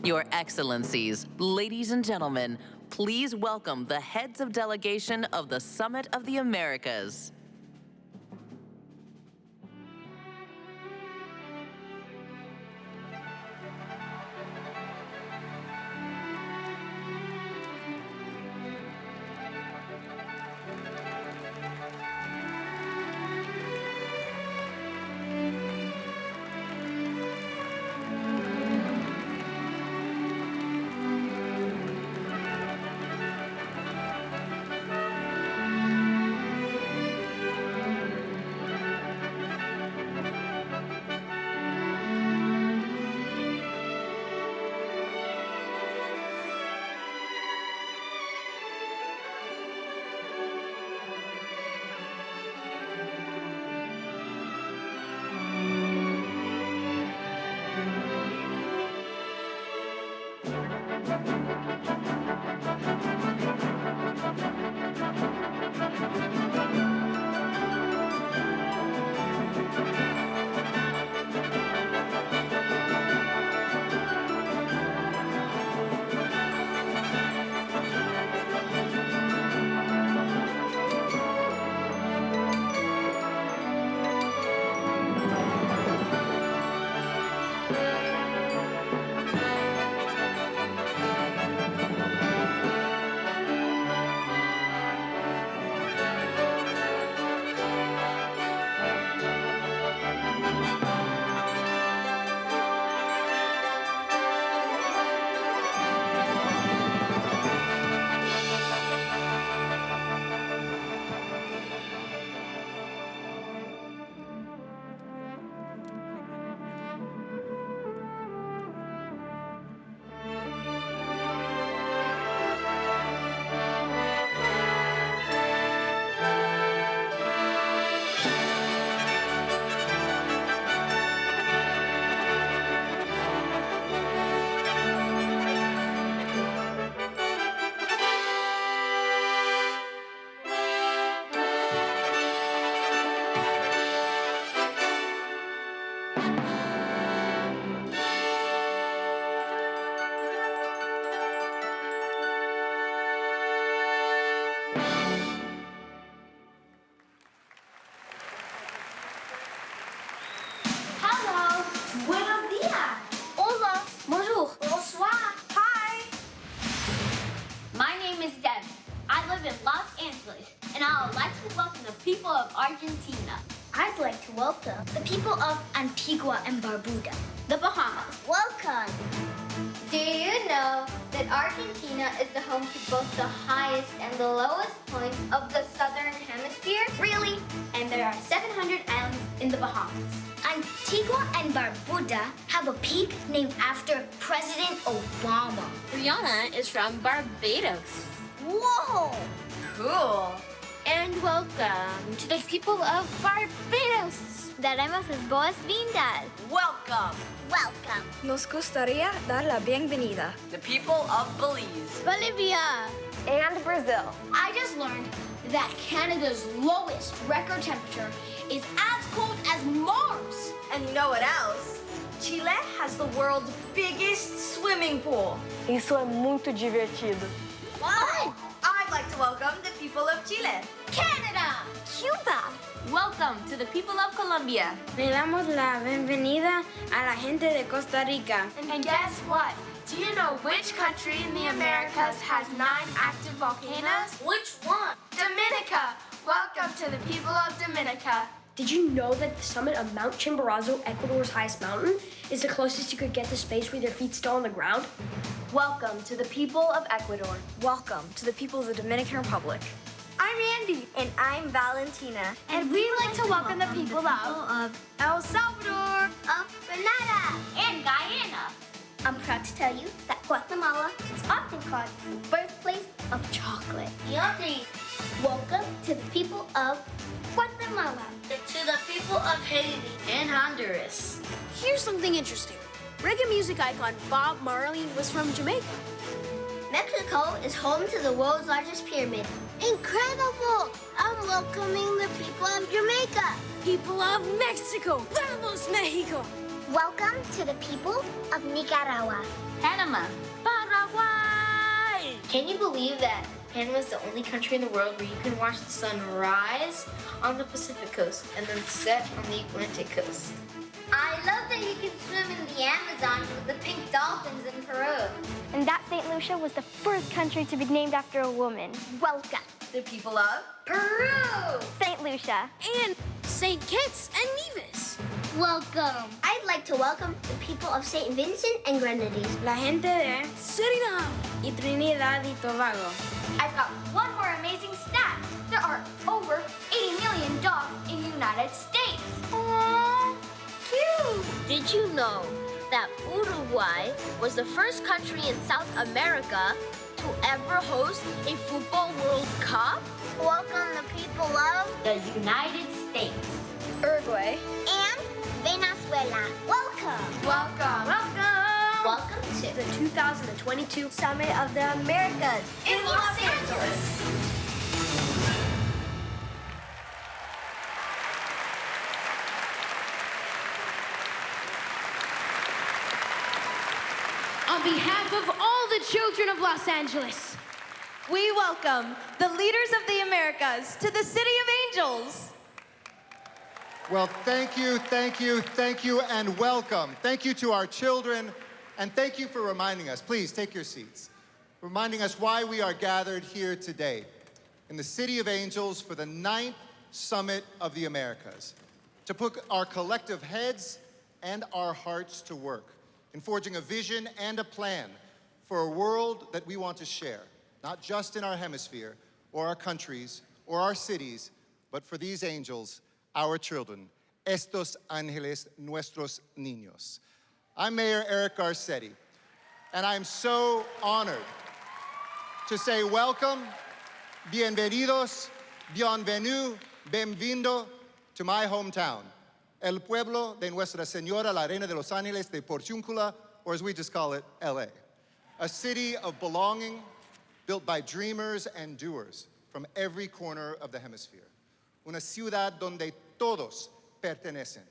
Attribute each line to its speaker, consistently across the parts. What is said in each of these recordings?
Speaker 1: Your Excellencies, ladies and gentlemen, please welcome the heads of delegation of the Summit of the Americas.
Speaker 2: Argentina. I'd like to welcome the people of Antigua and Barbuda, the Bahamas. Welcome!
Speaker 3: Do you know that Argentina is the home to both the highest and the lowest points of the southern hemisphere?
Speaker 2: Really?
Speaker 3: And there are 700 islands in the Bahamas.
Speaker 2: Antigua and Barbuda have a peak named after President Obama.
Speaker 4: Rihanna is from Barbados.
Speaker 2: Whoa!
Speaker 4: Cool. And welcome to the people of Barbados.
Speaker 3: Daremos las boas-vindas.
Speaker 1: Welcome.
Speaker 2: Welcome.
Speaker 5: Nos gustaría dar la bienvenida.
Speaker 1: The people of Belize.
Speaker 3: Bolivia.
Speaker 5: And Brazil.
Speaker 2: I just learned that Canada's lowest record temperature is as cold as Mars.
Speaker 6: And you know what else? Chile has the world's biggest swimming pool.
Speaker 5: Isso é muito divertido.
Speaker 2: What?
Speaker 6: I'd like to welcome the people of Chile.
Speaker 2: Canada.
Speaker 5: Cuba.
Speaker 4: Welcome to the people of Colombia.
Speaker 5: Le damos la bienvenida a la gente de Costa Rica.
Speaker 7: And guess what? Do you know which country in the Americas has 9 active volcanoes?
Speaker 2: Which one?
Speaker 7: Dominica. Welcome to the people of Dominica.
Speaker 8: Did you know that the summit of Mount Chimborazo, Ecuador's highest mountain, is the closest you could get to space with your feet still on the ground?
Speaker 7: Welcome to the people of Ecuador.
Speaker 5: Welcome to the people of the Dominican Republic.
Speaker 6: I'm Andy. And I'm Valentina.
Speaker 7: And we'd like to welcome the people of El Salvador,
Speaker 2: Of Grenada.
Speaker 3: And Guyana.
Speaker 2: I'm proud to tell you that Guatemala is often called the birthplace of chocolate.
Speaker 3: Yummy.
Speaker 2: Welcome to the people of Guatemala.
Speaker 3: To the people of Haiti.
Speaker 4: And Honduras.
Speaker 8: Here's something interesting. Reggae music icon Bob Marley was from Jamaica.
Speaker 2: Mexico is home to the world's largest pyramid. Incredible! I'm welcoming the people of Jamaica.
Speaker 8: People of Mexico. Vamos, Mexico.
Speaker 2: Welcome to the people of Nicaragua.
Speaker 4: Panama.
Speaker 5: Paraguay!
Speaker 3: Can you believe that Panama is the only country in the world where you can watch the sun rise on the Pacific coast and then set on the Atlantic coast? I love that you can swim in the Amazon with the pink dolphins in Peru.
Speaker 2: And that St. Lucia was the first country to be named after a woman. Welcome,
Speaker 6: The people of
Speaker 3: Peru!
Speaker 2: St. Lucia.
Speaker 5: And St. Kitts and Nevis.
Speaker 2: Welcome. I'd like to welcome the people of St. Vincent and Grenadines.
Speaker 5: La gente de Surinam y Trinidad y Tobago.
Speaker 2: I've got one more amazing stat. There are over 80 million dogs in the United States. Aww, cute.
Speaker 4: Did you know that Uruguay was the first country in South America to ever host a football World Cup?
Speaker 2: Welcome the people of
Speaker 4: The United States.
Speaker 2: Uruguay and Venezuela. Welcome.
Speaker 7: Welcome.
Speaker 3: Welcome to
Speaker 8: The 2022
Speaker 2: Summit of the Americas
Speaker 6: in Los Angeles.
Speaker 9: On behalf of all the children of Los Angeles,
Speaker 6: We welcome the leaders of the Americas to the City of Angels.
Speaker 10: Well, thank you, and welcome. Thank you to our children, and thank you for reminding us. Please take your seats. Reminding us why we are gathered here today in the City of Angels for the 9th Summit of the Americas, to put our collective heads and our hearts to work in forging a vision and a plan for a world that we want to share, not just in our hemisphere or our countries or our cities, but for these angels, our children, estos ángeles, nuestros niños. I'm Mayor Eric Garcetti, and I'm so honored to say welcome, bienvenidos, bienvenue, bienvenido to my hometown, el pueblo de Nuestra Señora la Reina de los Ángeles de Porciúncula, or as we just call it, LA. A city of belonging built by dreamers and doers from every corner of the hemisphere. Una ciudad donde todos pertenecen,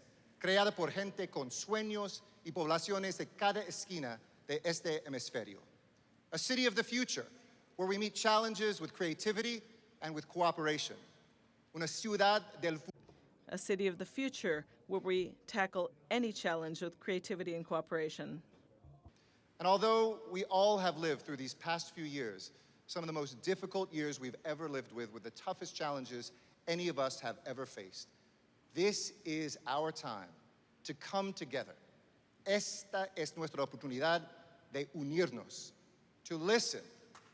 Speaker 10: creada por gente con sueños y poblaciones de cada esquina de este hemisferio. A city of the future, where we meet challenges with creativity and with cooperation. Una ciudad del futuro.
Speaker 11: A city of the future where we tackle any challenge with creativity and cooperation.
Speaker 10: And although we all have lived through these past few years, some of the most difficult years we've ever lived with the toughest challenges any of us have ever faced, this is our time to come together. Esta es nuestra oportunidad de unirnos, to listen,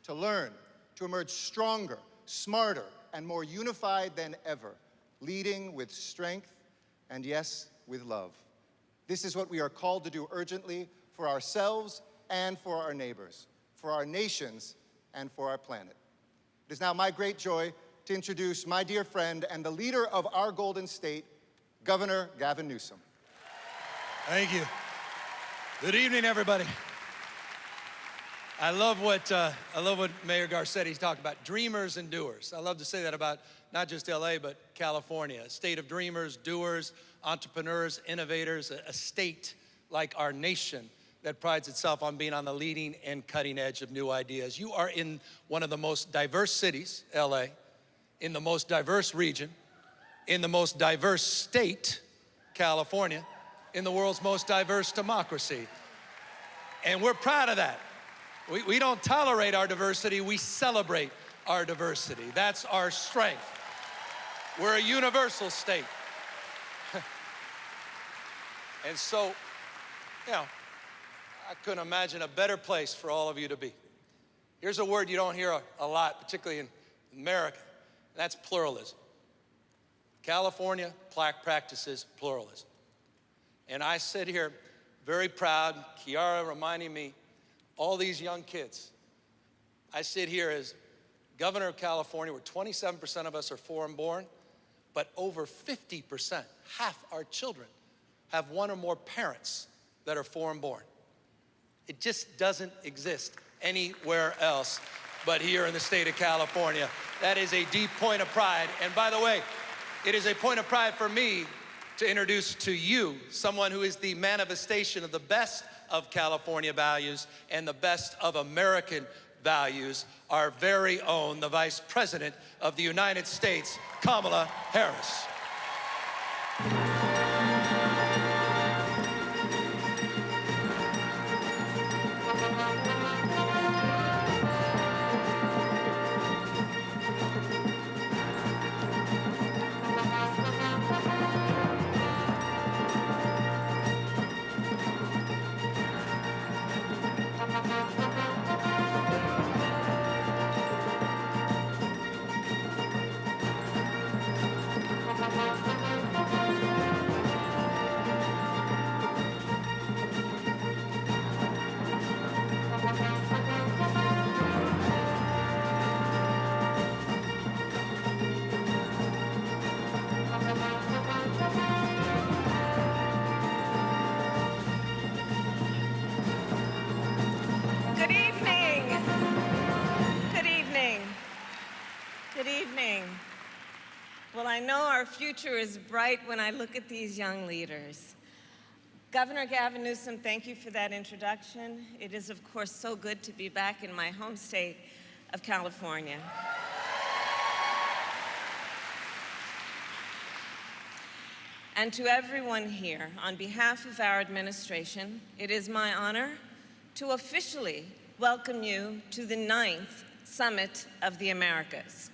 Speaker 10: to learn, to emerge stronger, smarter, and more unified than ever, leading with strength and, yes, with love. This is what we are called to do urgently for ourselves and for our neighbors, for our nations, and for our planet. It is now my great joy to introduce my dear friend and the leader of our Golden State, Governor Gavin Newsom.
Speaker 12: Thank you. Good evening, everybody. I love what Mayor Garcetti's talked about, dreamers and doers. I love to say that about not just LA, but California, a state of dreamers, doers, entrepreneurs, innovators, a state like our nation that prides itself on being on the leading and cutting edge of new ideas. You are in one of the most diverse cities, LA, in the most diverse region, in the most diverse state, California, in the world's most diverse democracy. And we're proud of that. We don't tolerate our diversity, we celebrate our diversity. That's our strength. We're a universal state. And so, I couldn't imagine a better place for all of you to be. Here's a word you don't hear a lot, particularly in America, and that's pluralism. California practices pluralism. And I sit here very proud, Kiara reminding me, all these young kids. I sit here as governor of California, where 27% of us are foreign born, but over 50%, half our children, have one or more parents that are foreign born. It just doesn't exist anywhere else but here in the state of California. That is a deep point of pride. And by the way, it is a point of pride for me to introduce to you someone who is the manifestation of the best of California values and the best of American values, our very own, the Vice President of the United States, Kamala Harris.
Speaker 13: Good evening. Good evening. Good evening. Well, I know our future is bright when I look at these young leaders. Governor Gavin Newsom, thank you for that introduction. It is, of course, so good to be back in my home state of California. And to everyone here, on behalf of our administration, it is my honor to officially welcome you to the 9th Summit of the Americas.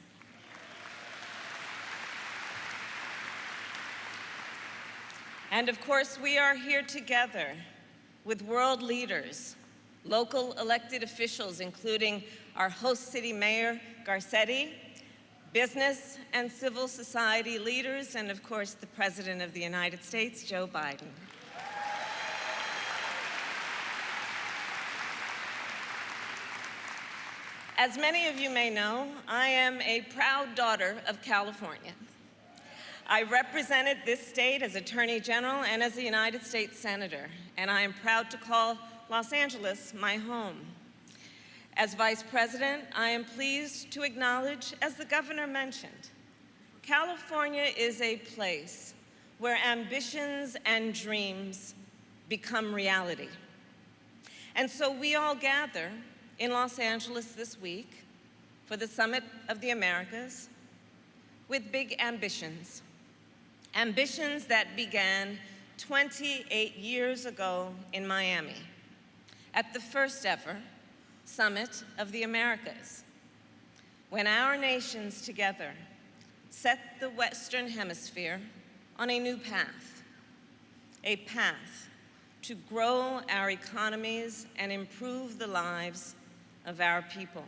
Speaker 13: And of course, we are here together with world leaders, local elected officials, including our host city mayor, Garcetti, business and civil society leaders, and of course, the President of the United States, Joe Biden. As many of you may know, I am a proud daughter of California. I represented this state as Attorney General and as a United States Senator, and I am proud to call Los Angeles my home. As Vice President, I am pleased to acknowledge, as the Governor mentioned, California is a place where ambitions and dreams become reality. And so we all gather in Los Angeles this week for the Summit of the Americas with big ambitions. Ambitions that began 28 years ago in Miami at the first ever Summit of the Americas, when our nations together set the Western Hemisphere on a new path, a path to grow our economies and improve the lives of our people.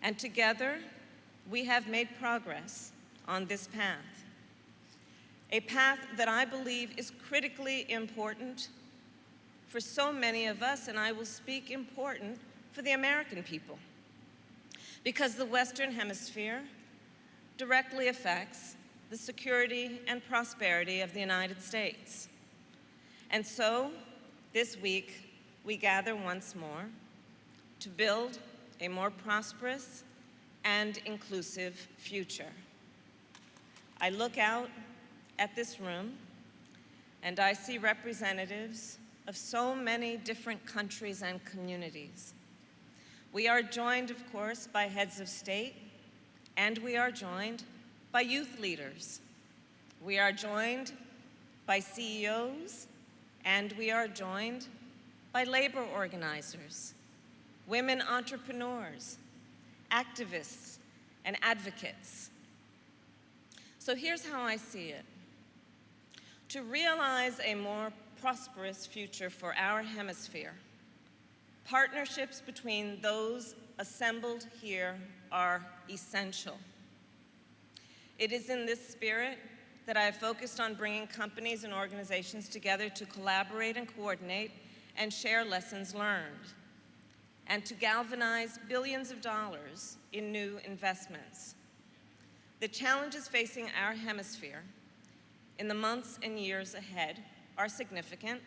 Speaker 13: And together, we have made progress on this path, a path that I believe is critically important for so many of us, and I will speak important for the American people, because the Western Hemisphere directly affects the security and prosperity of the United States. And so, this week, we gather once more to build a more prosperous and inclusive future. I look out at this room, and I see representatives of so many different countries and communities. We are joined, of course, by heads of state, and we are joined by youth leaders. We are joined by CEOs, and we are joined by labor organizers, women entrepreneurs, activists, and advocates. So here's how I see it. To realize a more prosperous future for our hemisphere, partnerships between those assembled here are essential. It is in this spirit that I have focused on bringing companies and organizations together to collaborate and coordinate and share lessons learned, and to galvanize billions of dollars in new investments. The challenges facing our hemisphere in the months and years ahead are significant: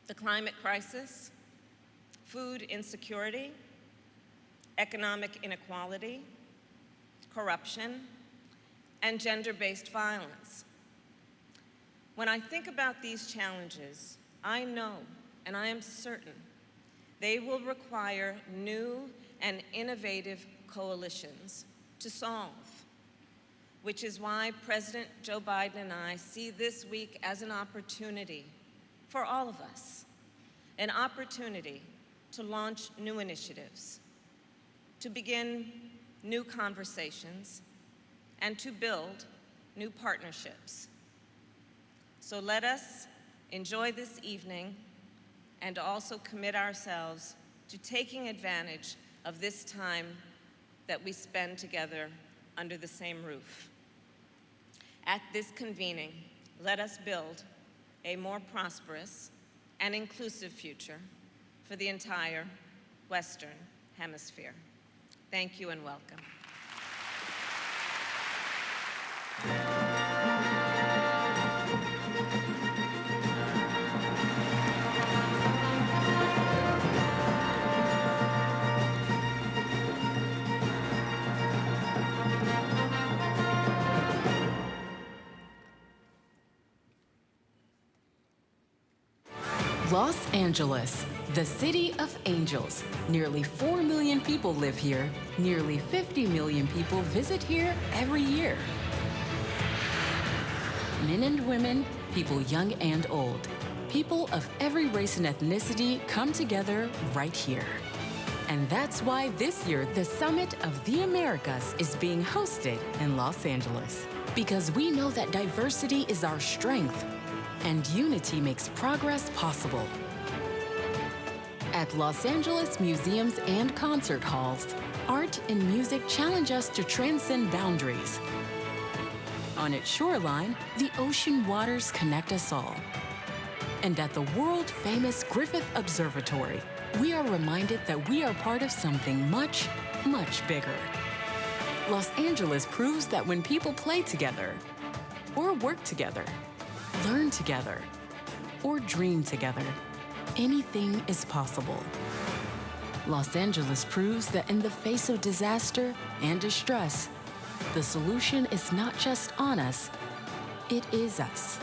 Speaker 13: the climate crisis, food insecurity, economic inequality, corruption, and gender-based violence. When I think about these challenges, I know and I am certain they will require new and innovative coalitions to solve, which is why President Joe Biden and I see this week as an opportunity for all of us, an opportunity to launch new initiatives, to begin new conversations, and to build new partnerships. So let us enjoy this evening and also commit ourselves to taking advantage of this time that we spend together under the same roof. At this convening, let us build a more prosperous and inclusive future for the entire Western Hemisphere. Thank you and welcome.
Speaker 14: Los Angeles, the city of angels. Nearly 4 million people live here. Nearly 50 million people visit here every year. Men and women, people young and old. People of every race and ethnicity come together right here. And that's why this year, the Summit of the Americas is being hosted in Los Angeles. Because we know that diversity is our strength, and unity makes progress possible. At Los Angeles museums and concert halls, art and music challenge us to transcend boundaries. On its shoreline, the ocean waters connect us all. And at the world-famous Griffith Observatory, we are reminded that we are part of something much, much bigger. Los Angeles proves that when people play together, or work together, learn together, or dream together, anything is possible. Los Angeles proves that in the face of disaster and distress, the solution is not just on us, it is us.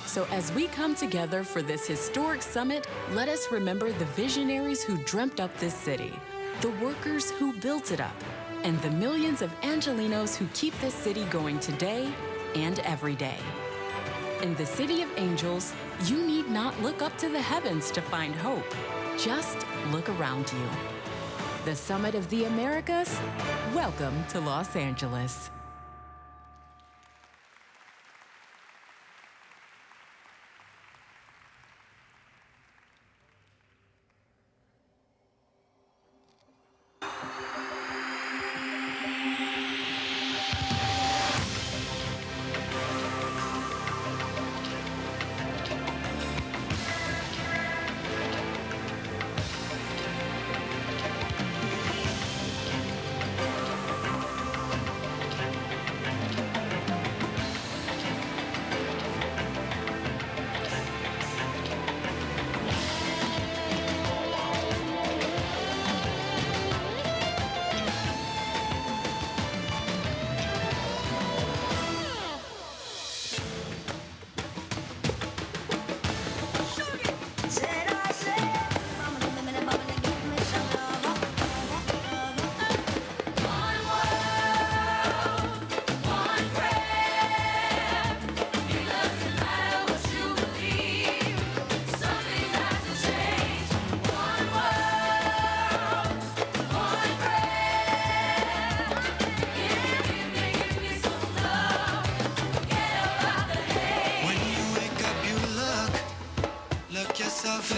Speaker 14: So as we come together for this historic summit, let us remember the visionaries who dreamt up this city, the workers who built it up, and the millions of Angelinos who keep this city going today and every day. In the City of Angels, you need not look up to the heavens to find hope. Just look around you. The Summit of the Americas, welcome to Los Angeles.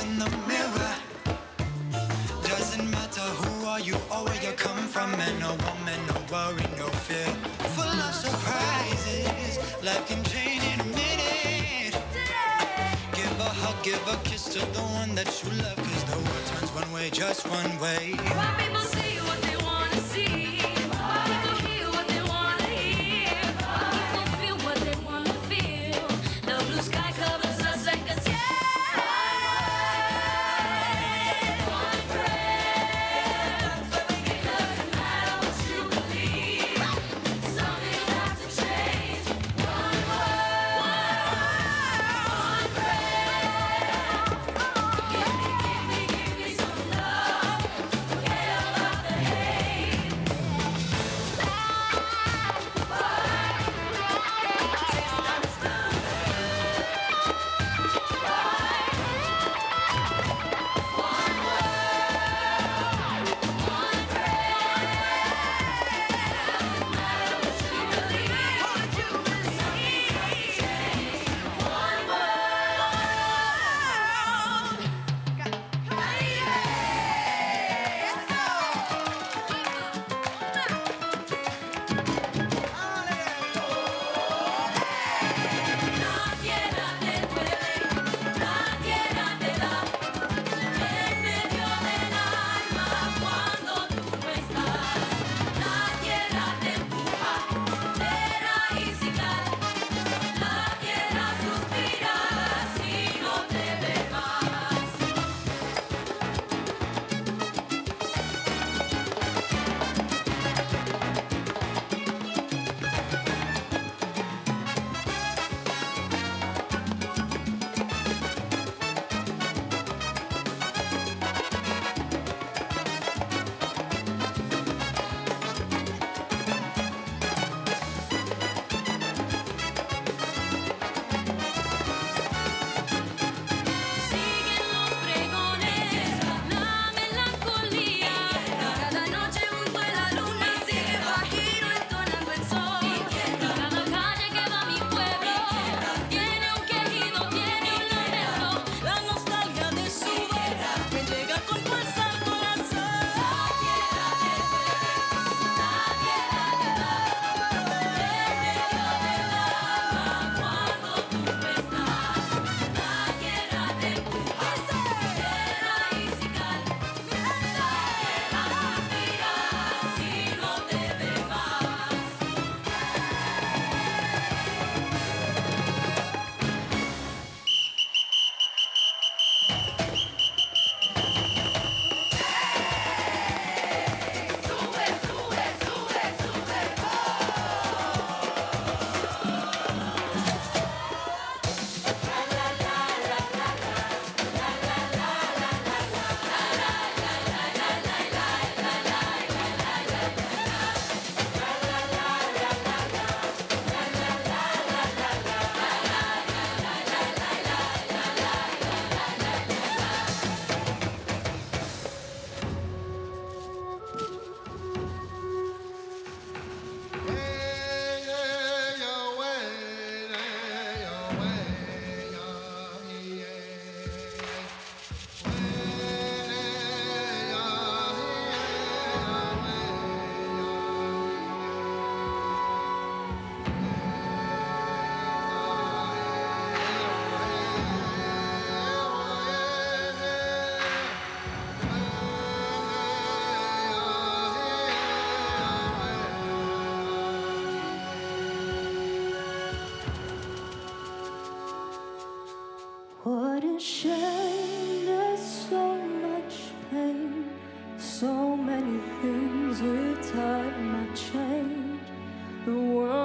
Speaker 15: In the mirror, doesn't matter who are you or where you come from, man, no woman, no worry, no fear, full of surprises, life can change in a minute. Give a hug, give a kiss to the one that you love, cause the world turns one way, just one way. Why people see what they wanna see, why people hear what they wanna hear, why people feel what they wanna feel, the blue sky covers us like a sky.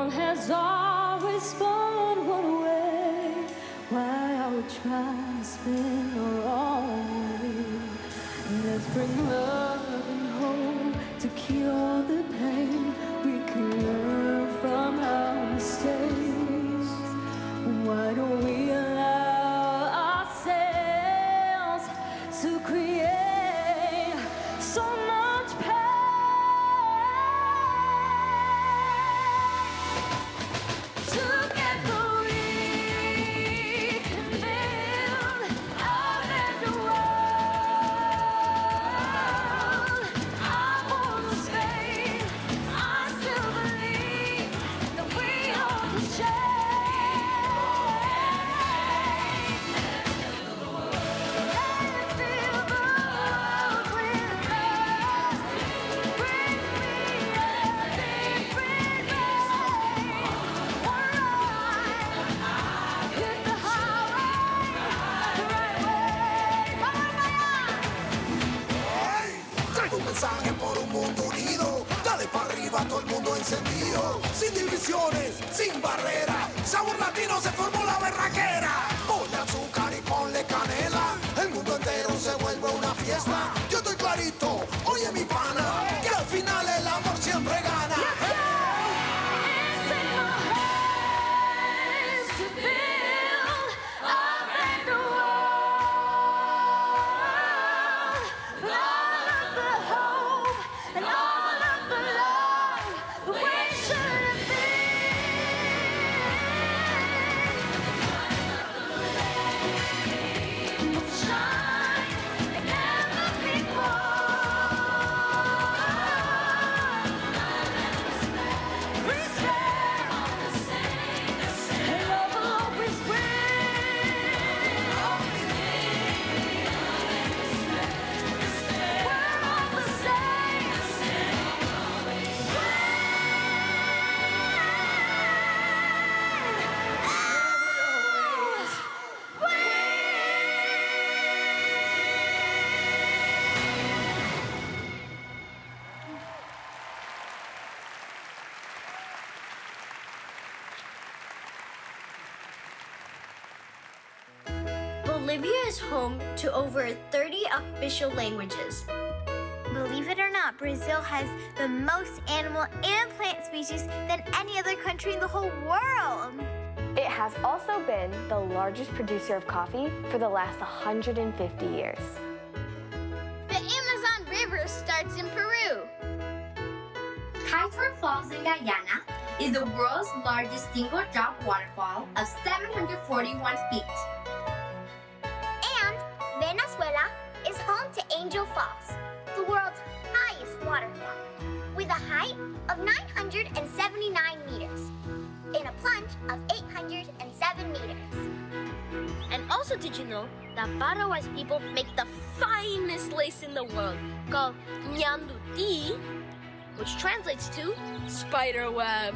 Speaker 16: world has always spun one way, while we try to spin the wrong way. Let's bring love and hope to cure the pain. We can learn from our mistakes. Why don't we allow ourselves to create so much pain? Together we can build a better world. I won't stay. I still believe that we all can change. Let's build the world with us. Bring me a different way. Hit the highway the right way.
Speaker 17: Traigo un mensaje por un mundo unido. Dale para arriba, todo el mundo encendido. Sin divisiones, sin barrera. Sabor latino se formó la berraquera. Ponle azúcar y ponle canela. El mundo entero se vuelve una fiesta. Yo estoy clarito, oye mi pana, que al final el amor siempre gana.
Speaker 16: To build a better world. All of the hope and all of the love we should have been. Shine like never before. Respect. And love will always win. We're all the same.
Speaker 4: Bolivia is home to over 30 official languages.
Speaker 2: Believe it or not, Brazil has the most animal and plant species than any other country in the whole world.
Speaker 18: It has also been the largest producer of coffee for the last 150 years.
Speaker 2: The Amazon River starts in Peru.
Speaker 3: Kaitor Falls in Guyana is the world's largest single-drop waterfall of 741 feet.
Speaker 2: And Venezuela is home to Angel Falls, the world's highest waterfall, with a height of 979 meters and a plunge of 807 meters.
Speaker 4: And also, did you know that Paraguay's people make the finest lace in the world, called ñanduti, which translates to spider web.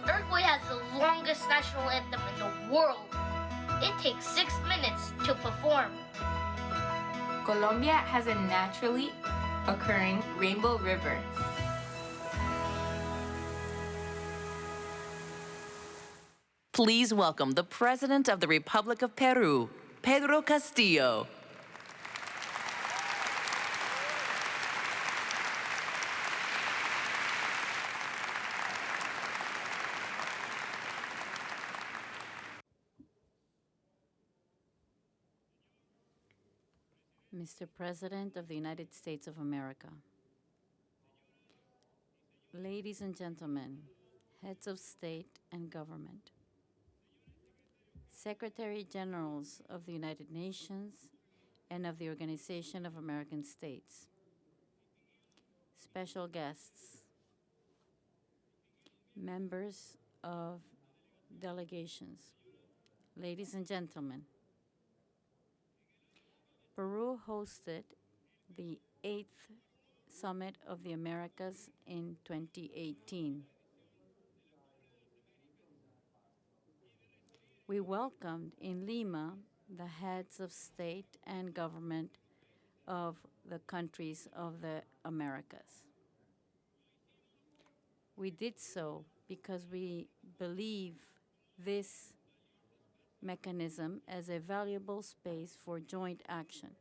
Speaker 3: Uruguay has the longest national anthem in the world. It takes 6 minutes to perform.
Speaker 19: Colombia has a naturally occurring rainbow river.
Speaker 1: Please welcome the President of the Republic of Peru, Pedro Castillo.
Speaker 20: Mr. President of the United States of America, ladies and gentlemen, heads of state and government, Secretary Generals of the United Nations and of the Organization of American States, special guests, members of delegations, ladies and gentlemen, Peru hosted the 8th Summit of the Americas in 2018. We welcomed in Lima the heads of state and government of the countries of the Americas. We did so because we believe this mechanism as a valuable space for joint action.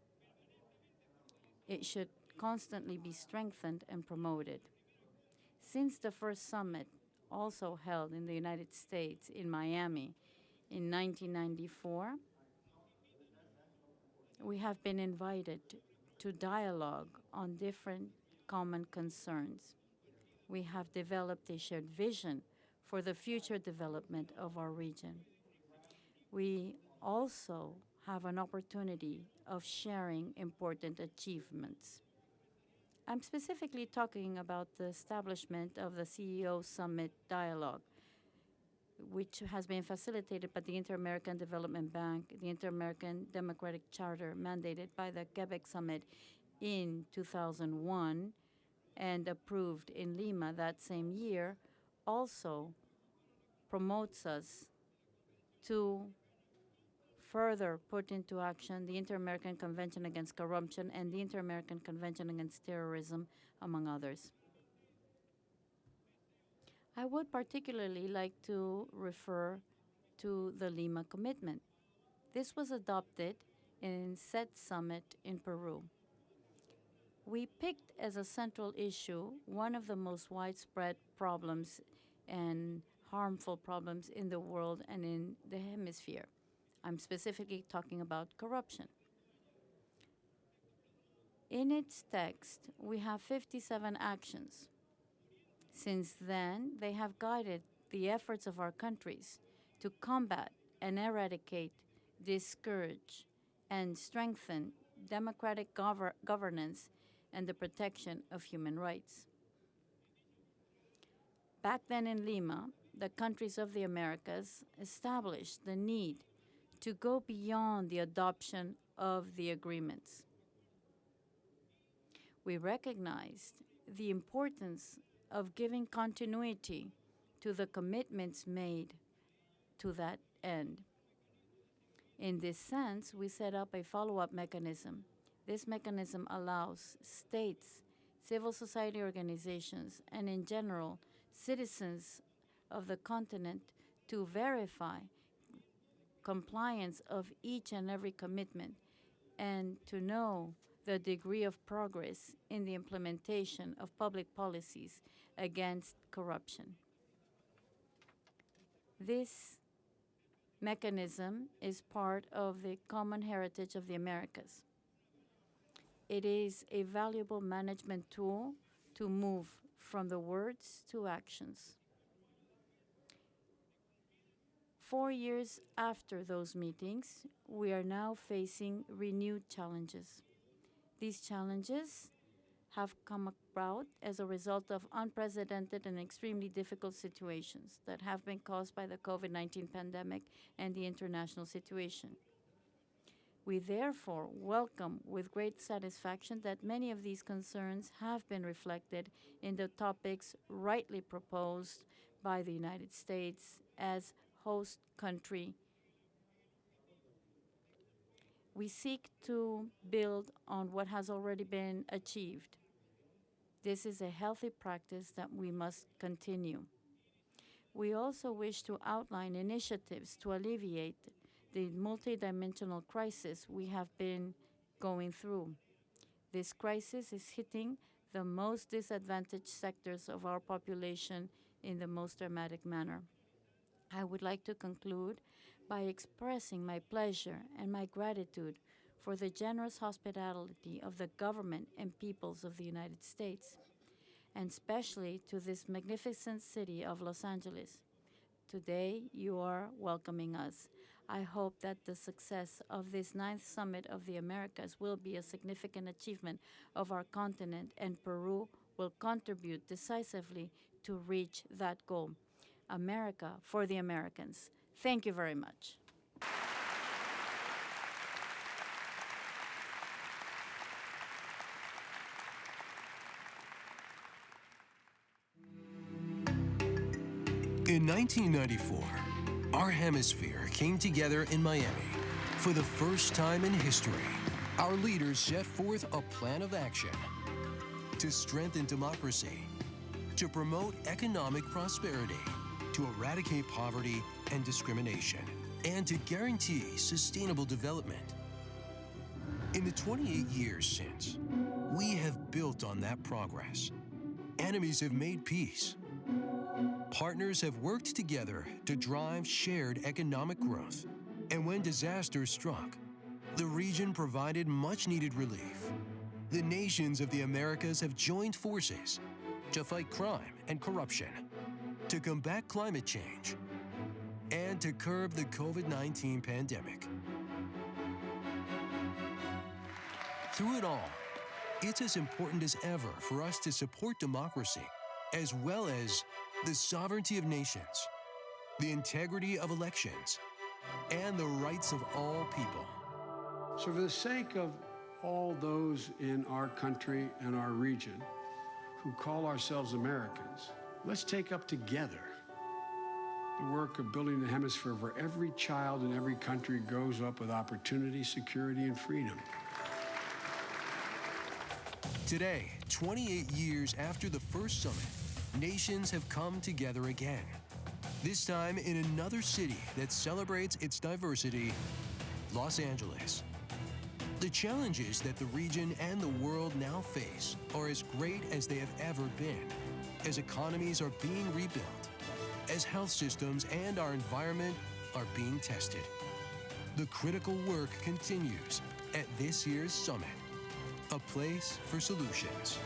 Speaker 20: It should constantly be strengthened and promoted. Since the first summit, also held in the United States in Miami in 1994, we have been invited to dialogue on different common concerns. We have developed a shared vision for the future development of our region. We also have an opportunity of sharing important achievements. I'm specifically talking about the establishment of the CEO Summit Dialogue, which has been facilitated by the Inter-American Development Bank, the Inter-American Democratic Charter mandated by the Quebec Summit in 2001 and approved in Lima that same year, also promotes us to further put into action the Inter-American Convention Against Corruption and the Inter-American Convention Against Terrorism, among others. I would particularly like to refer to the Lima Commitment. This was adopted in said summit in Peru. We picked as a central issue one of the most widespread problems and harmful problems in the world and in the hemisphere. I'm specifically talking about corruption. In its text, we have 57 actions. Since then, they have guided the efforts of our countries to combat and eradicate, discourage, and strengthen democratic governance and the protection of human rights. Back then in Lima, the countries of the Americas established the need to go beyond the adoption of the agreements. We recognized the importance of giving continuity to the commitments made to that end. In this sense, we set up a follow-up mechanism. This mechanism allows states, civil society organizations, and in general, citizens of the continent to verify compliance of each and every commitment and to know the degree of progress in the implementation of public policies against corruption. This mechanism is part of the common heritage of the Americas. It is a valuable management tool to move from the words to actions. 4 years after those meetings, we are now facing renewed challenges. These challenges have come about as a result of unprecedented and extremely difficult situations that have been caused by the COVID-19 pandemic and the international situation. We therefore welcome with great satisfaction that many of these concerns have been reflected in the topics rightly proposed by the United States as host country. We seek to build on what has already been achieved. This is a healthy practice that we must continue. We also wish to outline initiatives to alleviate the multidimensional crisis we have been going through. This crisis is hitting the most disadvantaged sectors of our population in the most dramatic manner. I would like to conclude by expressing my pleasure and my gratitude for the generous hospitality of the government and peoples of the United States, and especially to this magnificent city of Los Angeles. Today, you are welcoming us. I hope that the success of this 9th Summit of the Americas will be a significant achievement of our continent, and Peru will contribute decisively to reach that goal. America for the Americans. Thank you very much.
Speaker 21: In 1994, our hemisphere came together in Miami. For the first time in history, our leaders set forth a plan of action to strengthen democracy, to promote economic prosperity, to eradicate poverty and discrimination and to guarantee sustainable development. In the 28 years since, we have built on that progress. Enemies have made peace. Partners have worked together to drive shared economic growth. And when disaster struck, the region provided much-needed relief. The nations of the Americas have joined forces to fight crime and corruption, to combat climate change, and to curb the COVID-19 pandemic. Through it all, it's as important as ever for us to support democracy, as well as the sovereignty of nations, the integrity of elections, and the rights of all people.
Speaker 5: So for the sake of all those in our country and our region who call ourselves Americans, let's take up together the work of building the hemisphere where every child in every country grows up with opportunity, security, and freedom.
Speaker 21: Today, 28 years after the first summit, nations have come together again. This time in another city that celebrates its diversity, Los Angeles. The challenges that the region and the world now face are as great as they have ever been, as economies are being rebuilt, as health systems and our environment are being tested. The critical work continues at this year's summit, a place for solutions.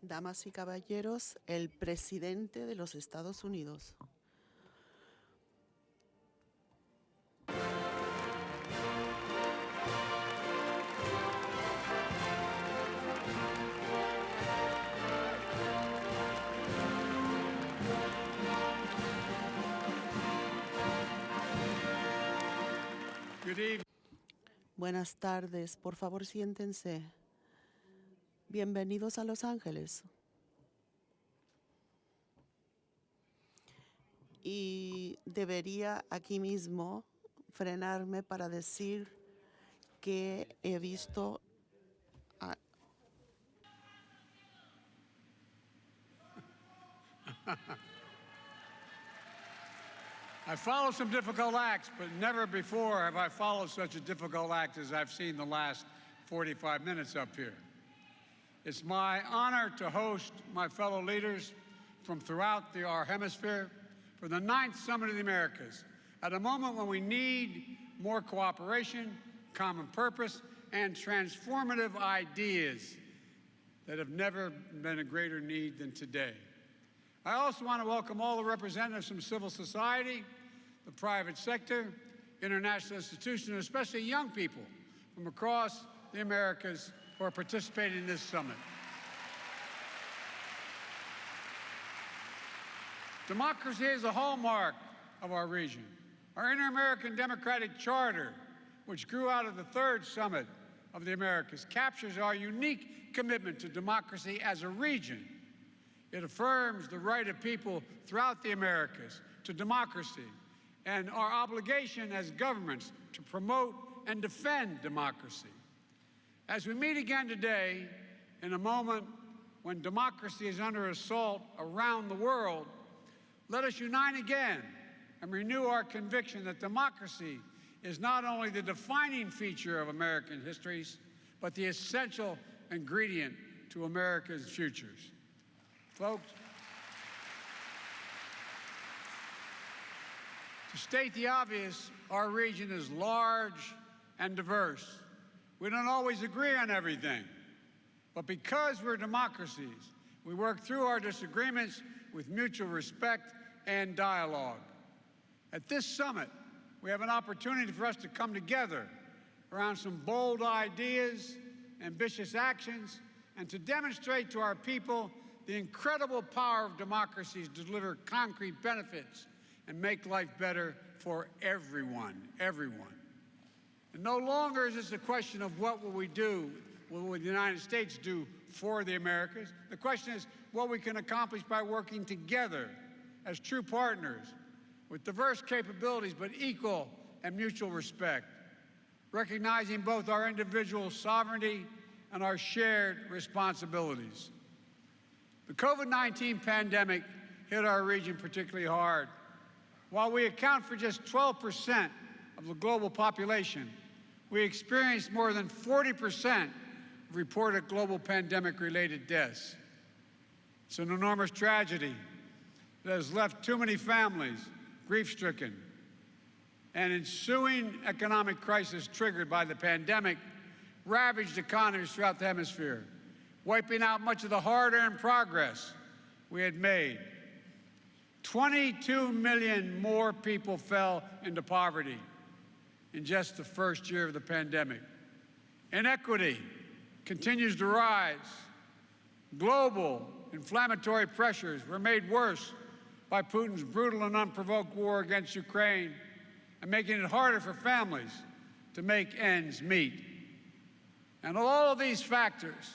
Speaker 22: Damas y caballeros, el presidente de los Estados Unidos.
Speaker 5: Good evening.
Speaker 22: Buenas tardes, por favor siéntense. Bienvenidos a Los Ángeles. Y debería aquí mismo frenarme para decir que he visto
Speaker 5: I follow some difficult acts, but never before have I followed such a difficult act as I've seen the last 45 minutes up here. It's my honor to host my fellow leaders from throughout our hemisphere for the 9th Summit of the Americas, at a moment when we need more cooperation, common purpose, and transformative ideas that have never been a greater need than today. I also want to welcome all the representatives from civil society, the private sector, international institutions, and especially young people from across the Americas who are participating in this summit. Democracy is a hallmark of our region. Our Inter-American Democratic Charter, which grew out of the 3rd Summit of the Americas, captures our unique commitment to democracy as a region. It affirms the right of people throughout the Americas to democracy and our obligation as governments to promote and defend democracy. As we meet again today, in a moment when democracy is under assault around the world, let us unite again and renew our conviction that democracy is not only the defining feature of American histories, but the essential ingredient to America's futures. Folks, to state the obvious, our region is large and diverse. We don't always agree on everything, but because we're democracies, we work through our disagreements with mutual respect and dialogue. At this summit, we have an opportunity for us to come together around some bold ideas, ambitious actions, and to demonstrate to our people the incredible power of democracies to deliver concrete benefits and make life better for everyone, everyone. And no longer is this a question of what will we do, what will the United States do for the Americas? The question is what we can accomplish by working together as true partners with diverse capabilities but equal and mutual respect, recognizing both our individual sovereignty and our shared responsibilities. The COVID-19 pandemic hit our region particularly hard. While we account for just 12% of the global population, we experienced more than 40% of reported global pandemic-related deaths. It's an enormous tragedy that has left too many families grief-stricken. An ensuing economic crisis triggered by the pandemic ravaged economies throughout the hemisphere, wiping out much of the hard-earned progress we had made. 22 million more people fell into poverty in just the first year of the pandemic. Inequity continues to rise. Global inflammatory pressures were made worse by Putin's brutal and unprovoked war against Ukraine and making it harder for families to make ends meet. And all of these factors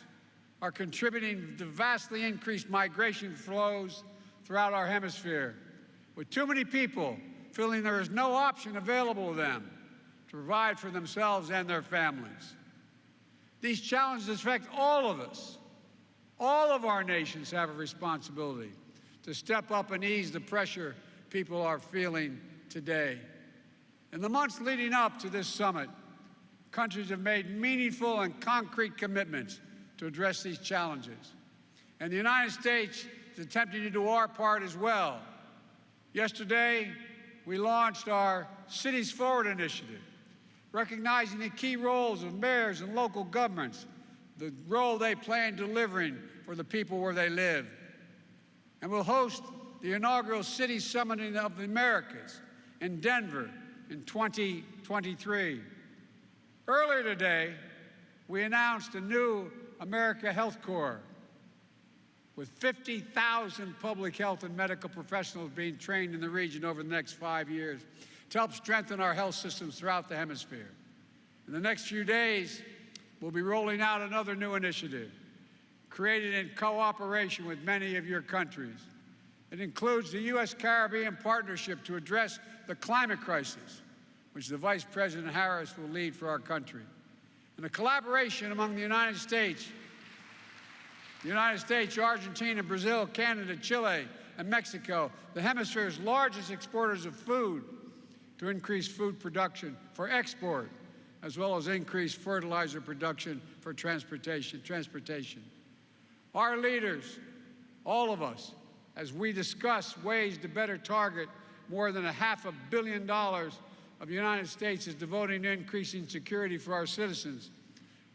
Speaker 5: are contributing to vastly increased migration flows throughout our hemisphere, with too many people feeling there is no option available to them to provide for themselves and their families. These challenges affect all of us. All of our nations have a responsibility to step up and ease the pressure people are feeling today. In the months leading up to this summit, countries have made meaningful and concrete commitments to address these challenges. And the United States is attempting to do our part as well. Yesterday, we launched our Cities Forward initiative, recognizing the key roles of mayors and local governments, the role they play in delivering for the people where they live. And we'll host the inaugural City Summit of the Americas in Denver in 2023. Earlier today, we announced a new America Health Corps with 50,000 public health and medical professionals being trained in the region over the next 5 years to help strengthen our health systems throughout the hemisphere. In the next few days, we'll be rolling out another new initiative created in cooperation with many of your countries. It includes the U.S.-Caribbean Partnership to address the climate crisis, which the Vice President Harris will lead for our country, and a collaboration among the United States, Argentina, Brazil, Canada, Chile, and Mexico, the hemisphere's largest exporters of food, to increase food production for export, as well as increase fertilizer production for transportation. Our leaders, all of us, as we discuss ways to better target more than $500 million of the United States is devoting to increasing security for our citizens,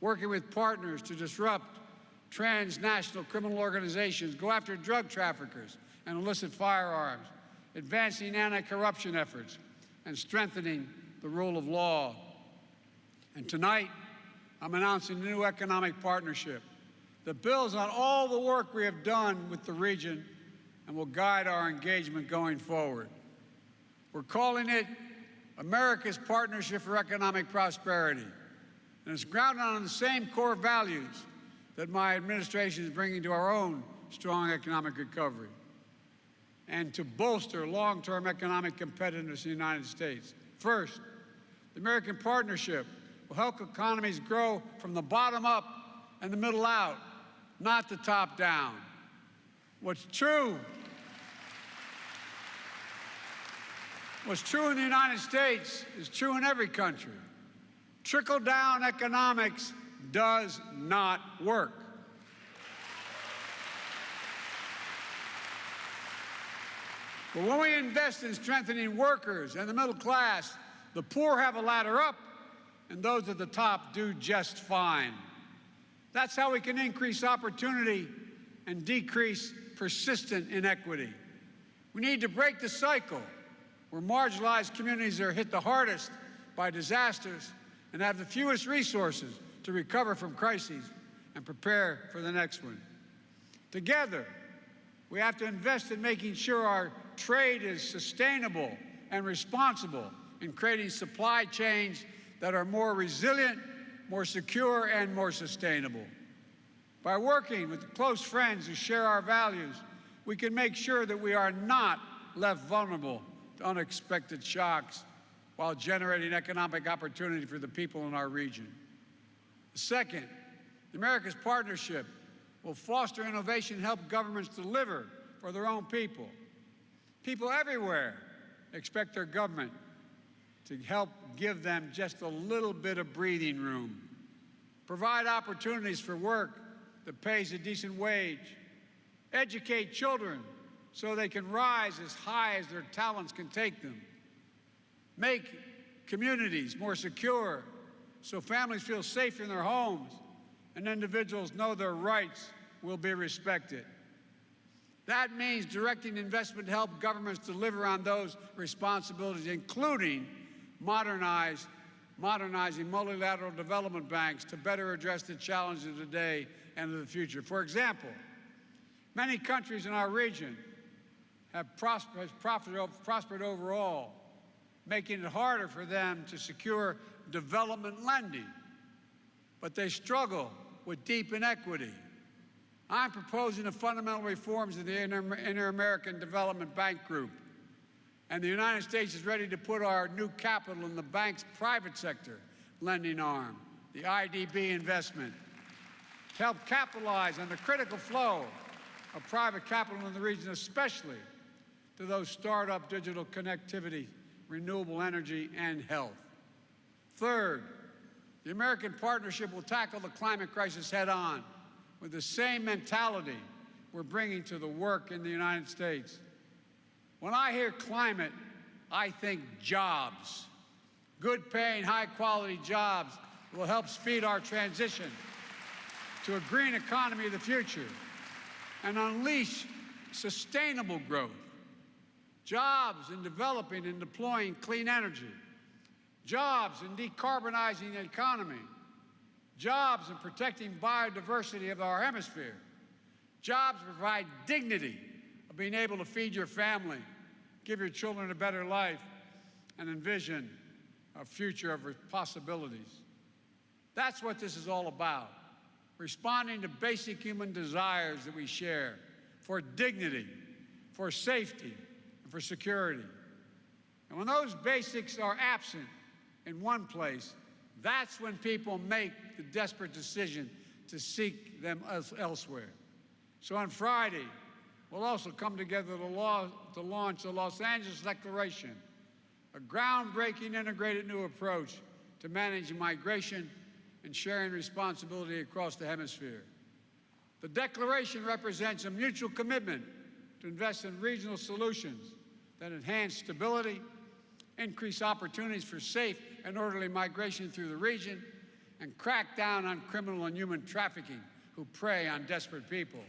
Speaker 5: working with partners to disrupt transnational criminal organizations, go after drug traffickers and illicit firearms, advancing anti-corruption efforts, and strengthening the rule of law. And tonight, I'm announcing a new economic partnership that builds on all the work we have done with the region and will guide our engagement going forward. We're calling it America's Partnership for Economic Prosperity, and it's grounded on the same core values that my administration is bringing to our own strong economic recovery and to bolster long-term economic competitiveness in the United States. First, the American Partnership will help economies grow from the bottom up and the middle out, not the top down. What's true in the United States is true in every country. Trickle-down economics does not work. But when we invest in strengthening workers and the middle class, the poor have a ladder up, and those at the top do just fine. That's how we can increase opportunity and decrease persistent inequity. We need to break the cycle where marginalized communities are hit the hardest by disasters and have the fewest resources to recover from crises and prepare for the next one. Together, we have to invest in making sure our trade is sustainable and responsible in creating supply chains that are more resilient, more secure, and more sustainable. By working with close friends who share our values, we can make sure that we are not left vulnerable to unexpected shocks while generating economic opportunity for the people in our region. Second, America's partnership will foster innovation and help governments deliver for their own people. People everywhere expect their government to help give them just a little bit of breathing room, provide opportunities for work that pays a decent wage, educate children so they can rise as high as their talents can take them, make communities more secure so families feel safe in their homes and individuals know their rights will be respected. That means directing investment to help governments deliver on those responsibilities, including modernizing multilateral development banks to better address the challenges of today and of the future. For example, many countries in our region have prospered overall, making it harder for them to secure development lending, but they struggle with deep inequity. I'm proposing the fundamental reforms of the Inter-American Development Bank Group, and the United States is ready to put our new capital in the bank's private sector lending arm, the IDB investment, to help capitalize on the critical flow of private capital in the region, especially to those startup digital connectivity, renewable energy, and health. Third, the American partnership will tackle the climate crisis head-on with the same mentality we're bringing to the work in the United States. When I hear climate, I think jobs. Good-paying, high-quality jobs will help speed our transition to a green economy of the future and unleash sustainable growth. Jobs in developing and deploying clean energy. Jobs in decarbonizing the economy. Jobs in protecting biodiversity of our hemisphere. Jobs provide dignity of being able to feed your family, give your children a better life, and envision a future of possibilities. That's what this is all about, responding to basic human desires that we share for dignity, for safety, and for security. And when those basics are absent in one place, that's when people make the desperate decision to seek them elsewhere. So on Friday, we'll also come together to launch the Los Angeles Declaration, a groundbreaking integrated new approach to managing migration and sharing responsibility across the hemisphere. The Declaration represents a mutual commitment to invest in regional solutions that enhance stability, increase opportunities for safe and orderly migration through the region, and crack down on criminal and human trafficking who prey on desperate people.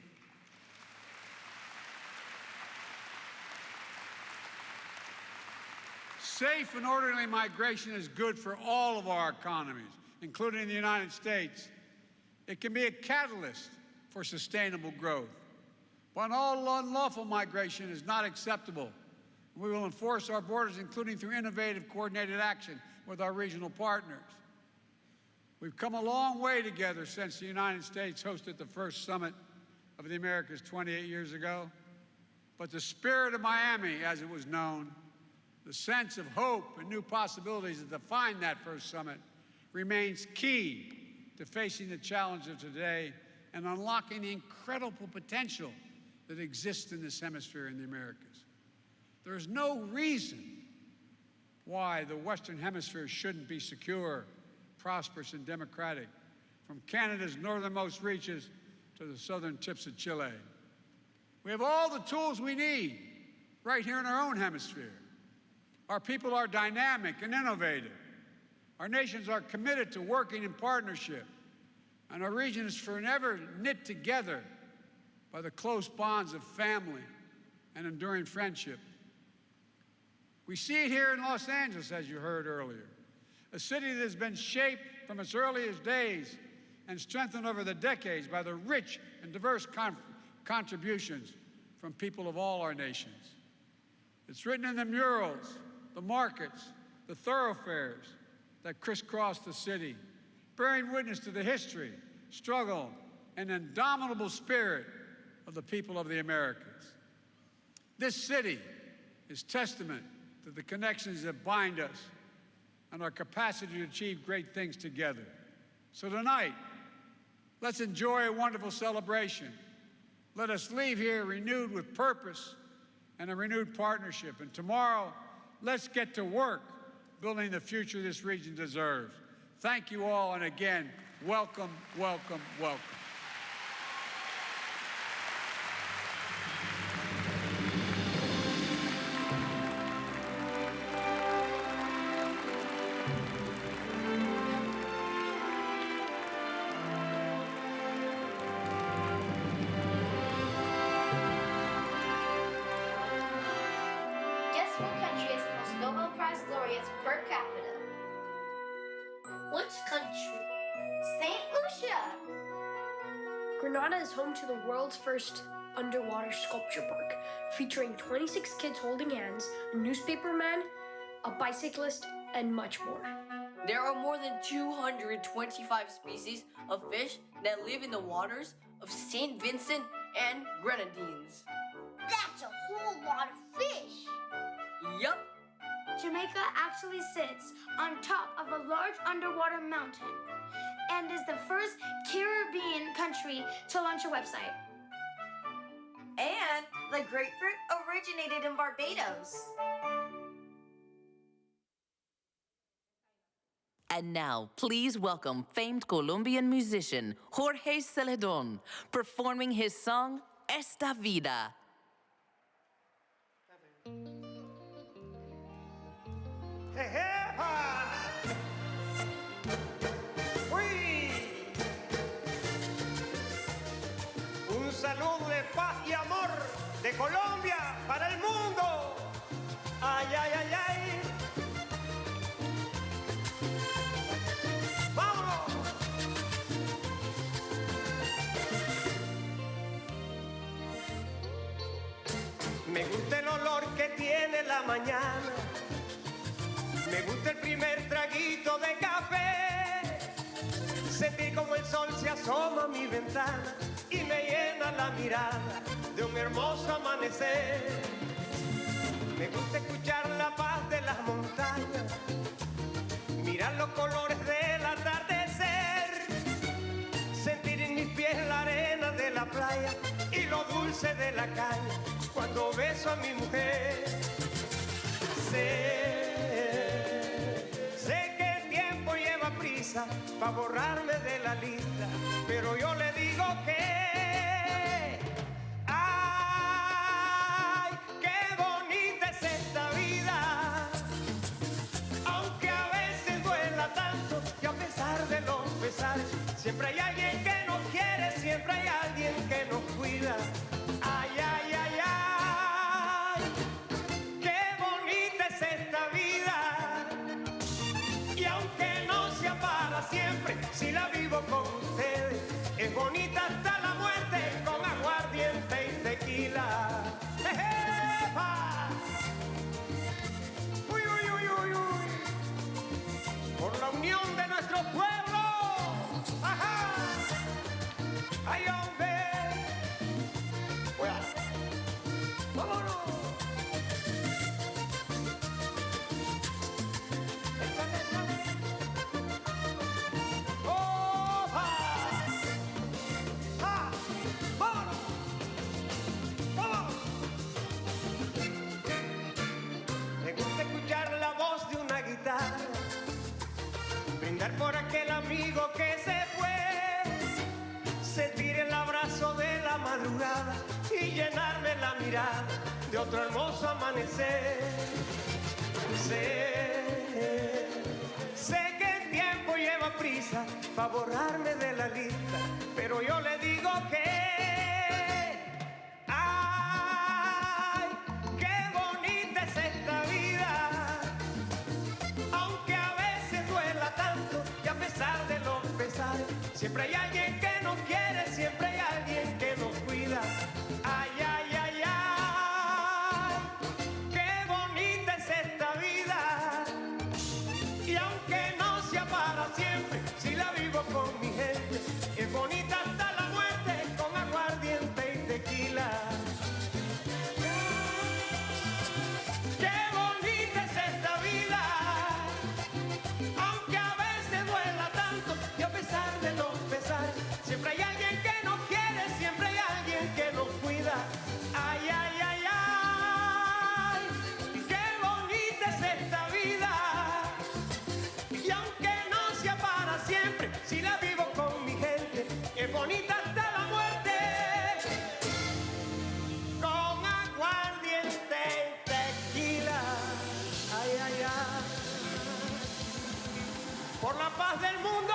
Speaker 5: Safe and orderly migration is good for all of our economies, including the United States. It can be a catalyst for sustainable growth. But all unlawful migration is not acceptable. We will enforce our borders, including through innovative, coordinated action with our regional partners. We've come a long way together since the United States hosted the first summit of the Americas 28 years ago. But the spirit of Miami, as it was known, the sense of hope and new possibilities that defined that first summit, remains key to facing the challenge of today and unlocking the incredible potential that exists in this hemisphere in the Americas. There is no reason why the Western Hemisphere shouldn't be secure, prosperous, and democratic, from Canada's northernmost reaches to the southern tips of Chile. We have all the tools we need right here in our own hemisphere. Our people are dynamic and innovative. Our nations are committed to working in partnership, and our region is forever knit together by the close bonds of family and enduring friendship. We see it here in Los Angeles, as you heard earlier, a city that has been shaped from its earliest days and strengthened over the decades by the rich and diverse contributions from people of all our nations. It's written in the murals, the markets, the thoroughfares that crisscross the city, bearing witness to the history, struggle, and indomitable spirit of the people of the Americas. This city is testament to the connections that bind us and our capacity to achieve great things together. So tonight, let's enjoy a wonderful celebration. Let us leave here renewed with purpose and a renewed partnership. And tomorrow, let's get to work building the future this region deserves. Thank you all, and again, welcome, welcome, welcome.
Speaker 3: Guess what country has the most Nobel Prize laureates per capita?
Speaker 4: Which country?
Speaker 3: St. Lucia!
Speaker 4: Grenada is home to the world's first underwater sculpture park, featuring 26 kids holding hands, a newspaper man, a bicyclist, and much more.
Speaker 7: There are more than 225 species of fish that live in the waters of St. Vincent and Grenadines.
Speaker 2: That's a whole lot of fish.
Speaker 7: Yup.
Speaker 9: Jamaica actually sits on top of a large underwater mountain and is the first Caribbean country to launch a website.
Speaker 8: And the grapefruit originated in Barbados.
Speaker 1: And now, please welcome famed Colombian musician Jorge Celedón, performing his song, Esta Vida.
Speaker 23: Un saludo de paz y amor de Colombia para el mundo. Ay, ay, ay, ay. ¡Vámonos! Me gusta el olor que tiene la mañana. Me gusta el primer traguito de café. Sentir como el sol se asoma a mi ventana y me llena la mirada de un hermoso amanecer. Me gusta escuchar la paz de las montañas, mirar los colores del atardecer, sentir en mis pies la arena de la playa y lo dulce de la caña cuando beso a mi mujer. Sé que el tiempo lleva prisa para borrarme de la lista, pero yo le digo que ¡ay, qué bonita es esta vida! Aunque a veces duela tanto y a pesar de los pesares, siempre hay alguien que nos quiere, siempre hay alguien que nos cuida. ¡Ay, ay, ay, ay! ¡Qué bonita es esta vida! Y aunque no sea para siempre, si la vivo con ustedes, es bonita hasta la muerte con aguardiente y tequila. ¡Ejepa! ¡Uy, uy, uy, uy, uy! Por la unión de nuestros pueblos. ¡Ajá! ¡Ay, hombre! ¡Uya! ¡Vámonos! ¡Opa! ¡Ah! ¡Vámonos! ¡Vámonos! Me gusta escuchar la voz de una guitarra, brindar por aquel amigo que se fue, sentir el abrazo de la madrugada y llenarme la mirada de otro hermoso amanecer. Sé que el tiempo lleva prisa para borrarme de la lista, pero yo le digo que ¡ay, qué bonita es esta vida! Aunque a veces duela tanto y a pesar de los pesares, siempre hay alguien que nos quiere, siempre hay alguien que nos cuida. ¡Ay, ay, ay, ay! ¡Qué bonita es esta vida! Y aunque no sea para siempre, si la vivo con mi gente, es bonita hasta la muerte con aguardiente y tequila. por la paz del mundo.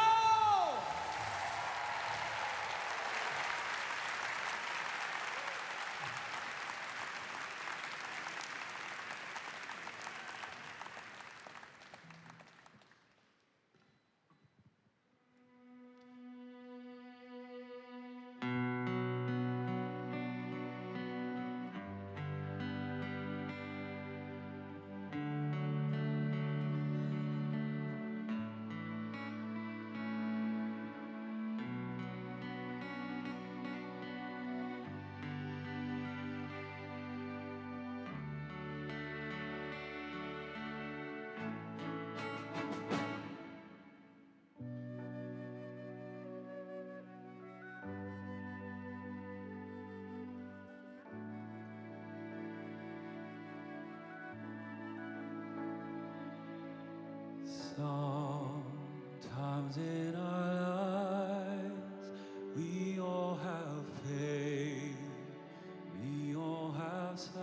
Speaker 6: Sometimes in our lives, we all have pain, we all have sorrow,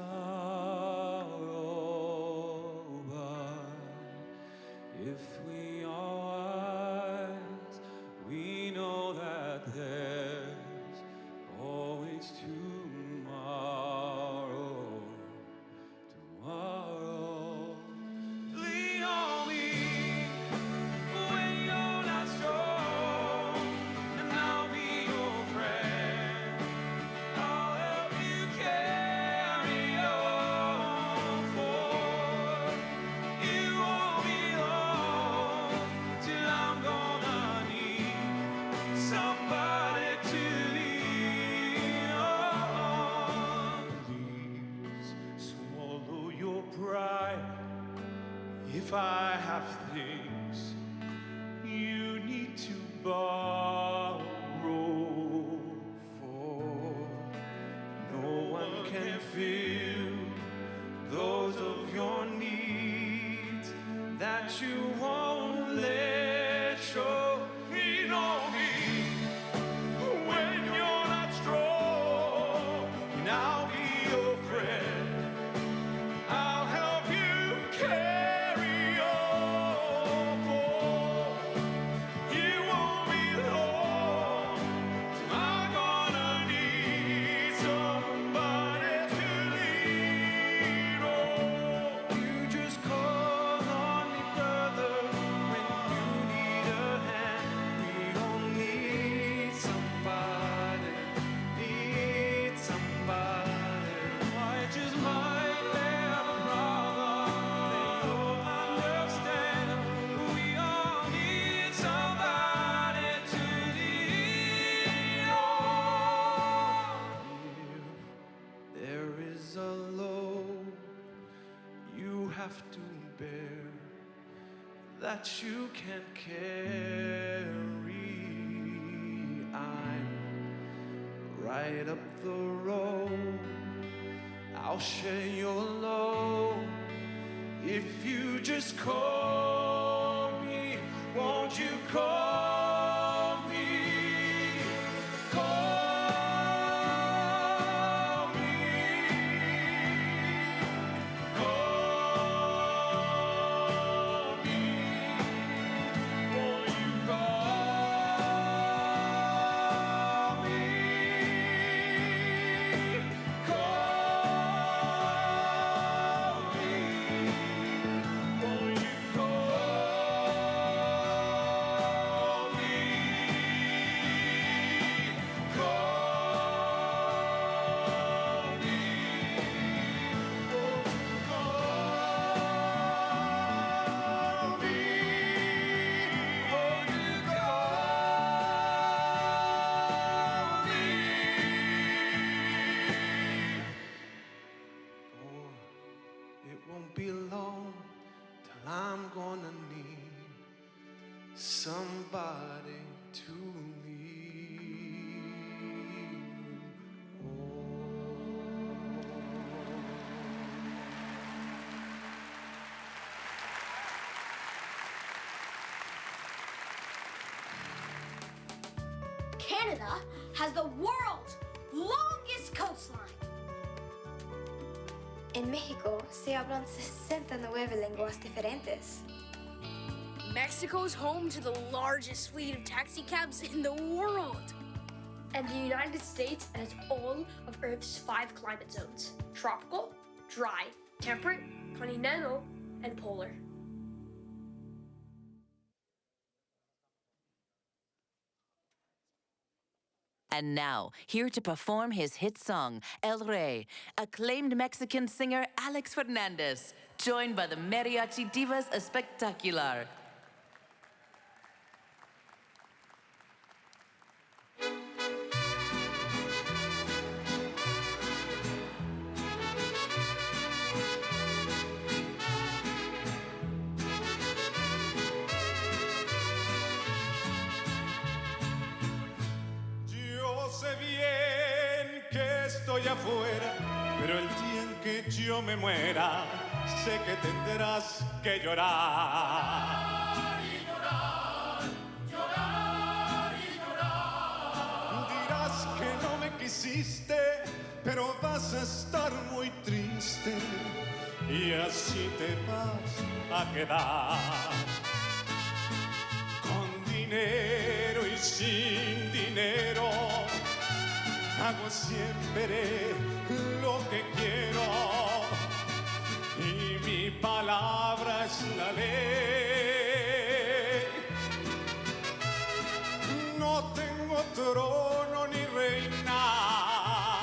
Speaker 6: but if we are wise, we know that there's always tomorrow. Tomorrow, lean on me. If I have things you need to borrow for, no one can fill those of your needs that you won't let show. Lean on me when you're not strong, and I'll be your friend. I'll help you carry on, boy. You won't be long till I'm gonna need somebody to lean on. You just call on me, brother, when you need a hand. We all need somebody, need somebody. I just might have a problem that you'll understand. We all need somebody to lean on. If there is a load you have to bear that you can't carry, I'm right up the road. I'll share your load if you just call me. Won't you call me? Call me. Call me. Won't you call me? Call me. Won't you call me? Call me. Won't you call me? Won't you call me? It won't be long till I'm gonna need somebody to lean
Speaker 2: Canada has the world's longest coastline.
Speaker 18: En México se hablan 69 lenguas diferentes.
Speaker 4: Mexico's home to the largest fleet of taxi cabs in the world. And the United States has all of Earth's 5 climate zones: tropical, dry, temperate, continental, and polar.
Speaker 1: And now, here to perform his hit song, El Rey, acclaimed Mexican singer Alex Fernandez, joined by the Mariachi Divas Espectacular.
Speaker 23: Sé bien que estoy afuera, pero el día en que yo me muera, sé que tendrás que llorar. Y llorar, llorar y llorar. Dirás que no me quisiste, pero vas a estar muy triste y así te vas a quedar. Con dinero y sin dinero hago siempre lo que quiero y mi palabra es la ley. No tengo trono ni reina,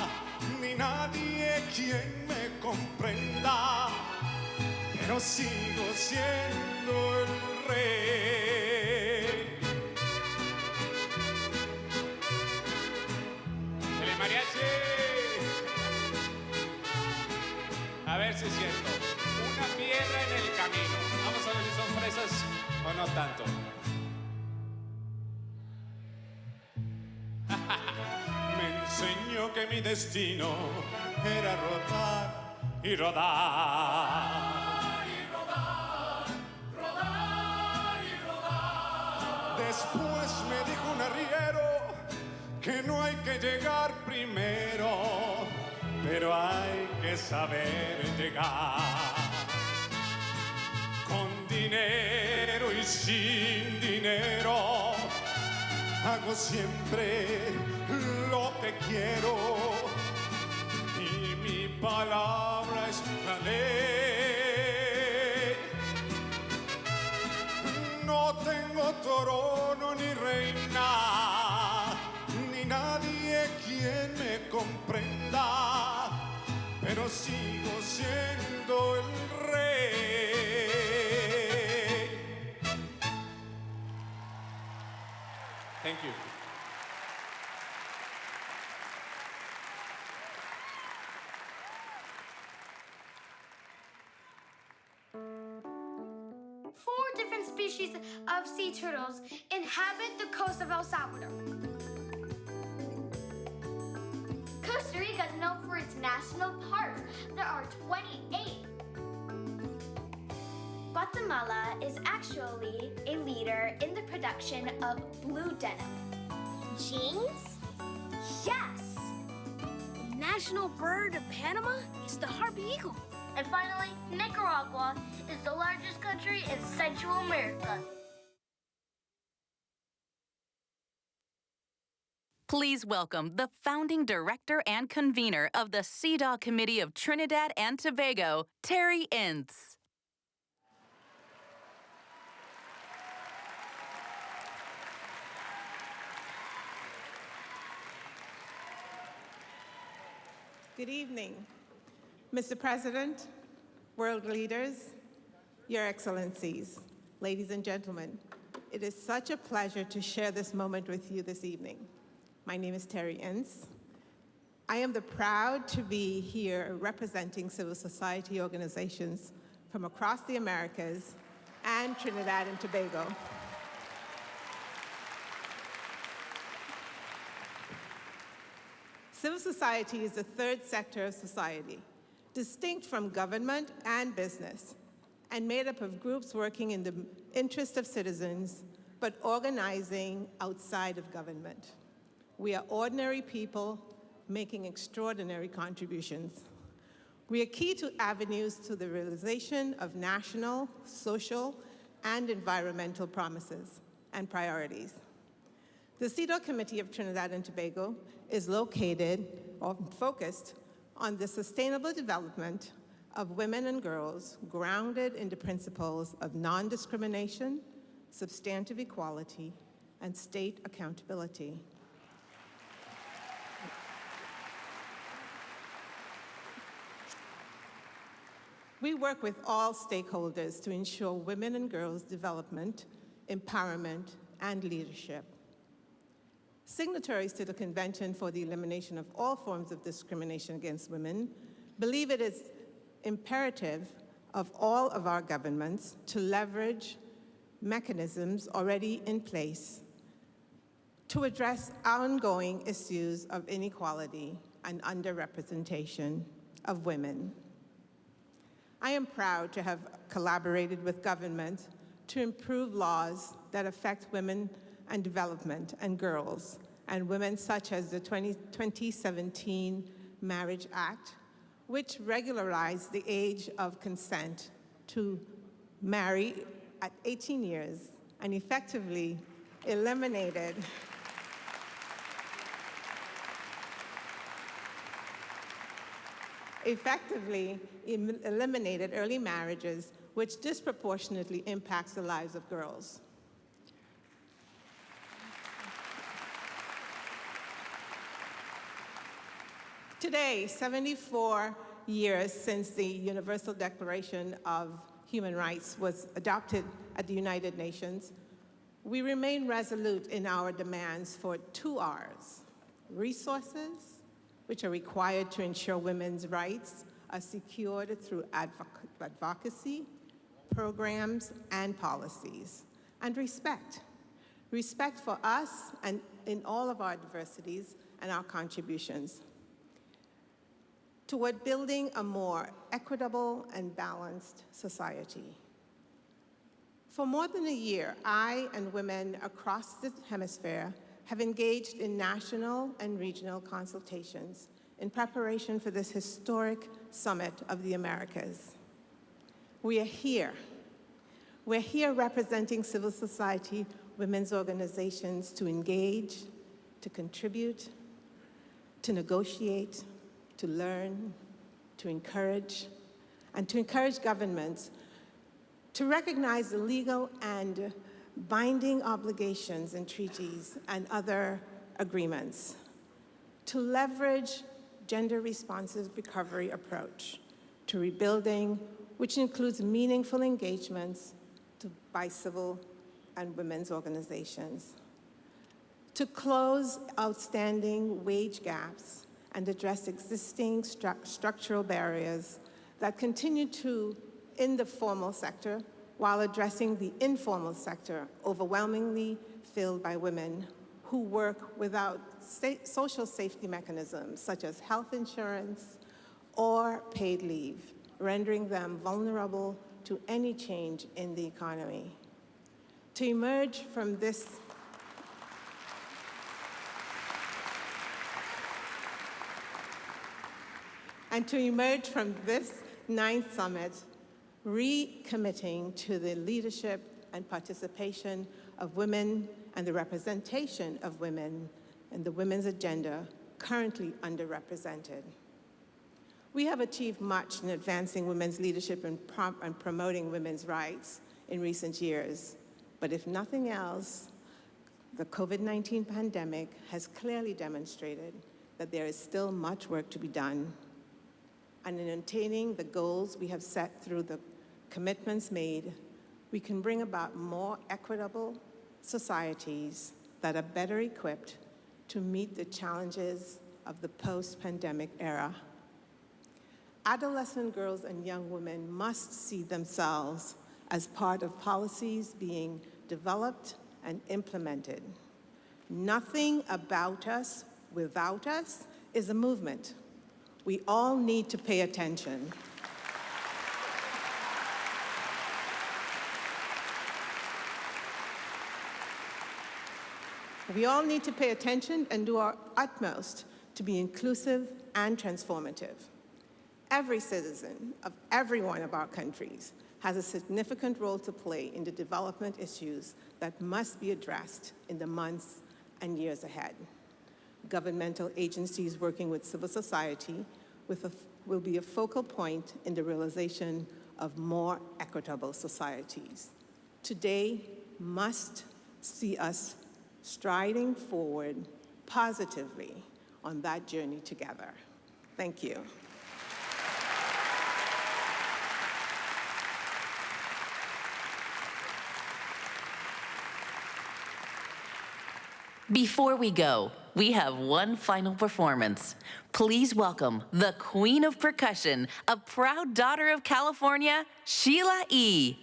Speaker 23: ni nadie quien me comprenda, pero sigo siendo el rey. Mariachi. A ver si es cierto. Una piedra en el camino. Vamos a ver si son fresas o no tanto. Me enseñó que mi destino era rodar y rodar. Y rodar, rodar y rodar. Después me dijo un arriero que no hay que llegar primero, pero hay que saber llegar. Con dinero y sin dinero hago siempre lo que quiero y mi palabra es la ley. No tengo trono ni reina, nadie quien me comprenda, pero sigo siendo el rey. Thank you.
Speaker 9: Four different species of sea turtles inhabit the coast of El Salvador.
Speaker 2: Costa Rica is known for its national parks. There are 28.
Speaker 18: Guatemala is actually a leader in the production of blue denim.
Speaker 2: Jeans?
Speaker 4: Yes! The national bird of Panama is the harpy eagle.
Speaker 2: And finally, Nicaragua is the largest country in Central America.
Speaker 1: Please welcome the founding director and convener of the CEDAW Committee of Trinidad and Tobago, Terry Ince.
Speaker 10: Good evening, Mr. President, world leaders, Your Excellencies, ladies and gentlemen. It is such a pleasure to share this moment with you this evening. My name is Terry Ince. I am proud to be here representing civil society organizations from across the Americas and Trinidad and Tobago. Civil society is the third sector of society, distinct from government and business, and made up of groups working in the interest of citizens, but organizing outside of government. We are ordinary people making extraordinary contributions. We are key to avenues to the realization of national, social, and environmental promises and priorities. The CEDAW Committee of Trinidad and Tobago is located or focused on the sustainable development of women and girls grounded in the principles of non-discrimination, substantive equality, and state accountability. We work with all stakeholders to ensure women and girls' development, empowerment, and leadership. Signatories to the Convention for the Elimination of All Forms of Discrimination Against Women believe it is imperative of all of our governments to leverage mechanisms already in place to address ongoing issues of inequality and underrepresentation of women. I am proud to have collaborated with government to improve laws that affect women and development and girls, and women such as the 2017 Marriage Act, which regularized the age of consent to marry at 18 years and effectively eliminated early marriages, which disproportionately impacts the lives of girls. Today, 74 years since the Universal Declaration of Human Rights was adopted at the United Nations, we remain resolute in our demands for 2 R's: resources, which are required to ensure women's rights are secured through advocacy, programs, and policies, and respect. Respect for us and in all of our diversities and our contributions toward building a more equitable and balanced society. For more than a year, I and women across the hemisphere have engaged in national and regional consultations in preparation for this historic summit of the Americas. We are here. We're here representing civil society, women's organizations to engage, to contribute, to negotiate, to learn, to encourage, and to encourage governments to recognize the legal and binding obligations and treaties and other agreements, to leverage gender-responsive recovery approach to rebuilding, which includes meaningful engagements by civil and women's organizations, to close outstanding wage gaps and address existing structural barriers that continue in the formal sector while addressing the informal sector, overwhelmingly filled by women who work without social safety mechanisms such as health insurance or paid leave, rendering them vulnerable to any change in the economy. To emerge from this ninth summit, recommitting to the leadership and participation of women and the representation of women in the women's agenda currently underrepresented. We have achieved much in advancing women's leadership and promoting women's rights in recent years, but if nothing else, the COVID-19 pandemic has clearly demonstrated that there is still much work to be done. And in attaining the goals we have set through the commitments made, we can bring about more equitable societies that are better equipped to meet the challenges of the post-pandemic era. Adolescent girls and young women must see themselves as part of policies being developed and implemented. Nothing about us without us is a movement. We all need to pay attention. We all need to pay attention and do our utmost to be inclusive and transformative. Every citizen of every one of our countries has a significant role to play in the development issues that must be addressed in the months and years ahead. Governmental agencies working with civil society will be a focal point in the realization of more equitable societies. Today must see us striding forward positively on that journey together. Thank you.
Speaker 1: Before we go, we have one final performance. Please welcome the Queen of Percussion, a proud daughter of California, Sheila E.